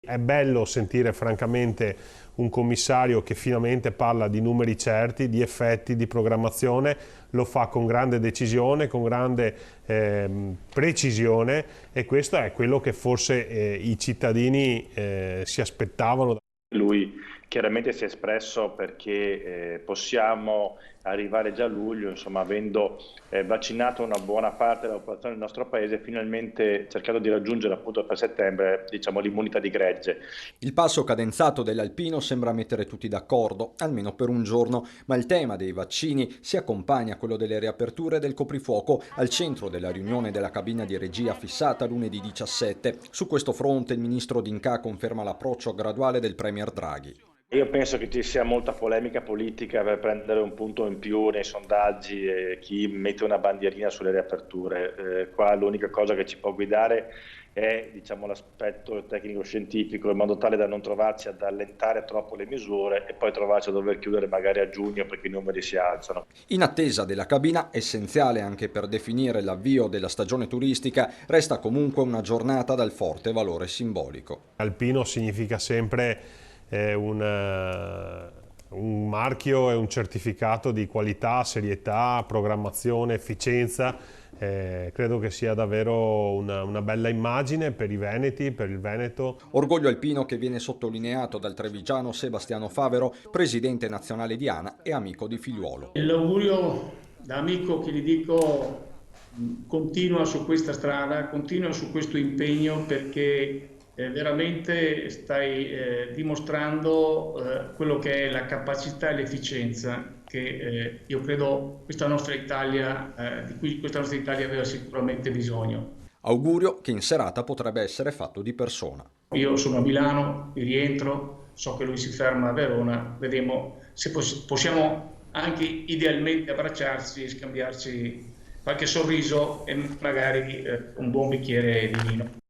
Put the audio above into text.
È bello sentire francamente un commissario che finalmente parla di numeri certi, di effetti, di programmazione, lo fa con grande decisione, con grande precisione, e questo è quello che forse i cittadini si aspettavano. Lui chiaramente si è espresso perché possiamo arrivare già a luglio, insomma, avendo vaccinato una buona parte della popolazione del nostro paese, finalmente cercando di raggiungere appunto per settembre, diciamo, l'immunità di gregge. Il passo cadenzato dell'Alpino sembra mettere tutti d'accordo, almeno per un giorno, ma il tema dei vaccini si accompagna a quello delle riaperture del coprifuoco al centro della riunione della cabina di regia fissata lunedì 17. Su questo fronte il ministro D'Incà conferma l'approccio graduale del premier Draghi. Io penso che ci sia molta polemica politica per prendere un punto in più nei sondaggi e chi mette una bandierina sulle riaperture. Qua l'unica cosa che ci può guidare è, diciamo, l'aspetto tecnico-scientifico, in modo tale da non trovarci ad allentare troppo le misure e poi trovarci a dover chiudere magari a giugno perché i numeri si alzano. In attesa della cabina, essenziale anche per definire l'avvio della stagione turistica, resta comunque una giornata dal forte valore simbolico. Alpino significa sempre un marchio e un certificato di qualità, serietà, programmazione, efficienza. Credo che sia davvero una bella immagine per i veneti, per il Veneto. Orgoglio alpino che viene sottolineato dal trevigiano Sebastiano Favero, presidente nazionale di ANA e amico di Figliuolo. L'augurio da amico che gli dico: continua su questa strada, continua su questo impegno, perché veramente stai dimostrando quello che è la capacità e l'efficienza che io credo questa nostra Italia, di cui questa nostra Italia aveva sicuramente bisogno. Augurio che in serata potrebbe essere fatto di persona. Io sono a Milano, mi rientro, so che lui si ferma a Verona, vedremo se possiamo anche idealmente abbracciarci e scambiarci qualche sorriso e magari un buon bicchiere di vino.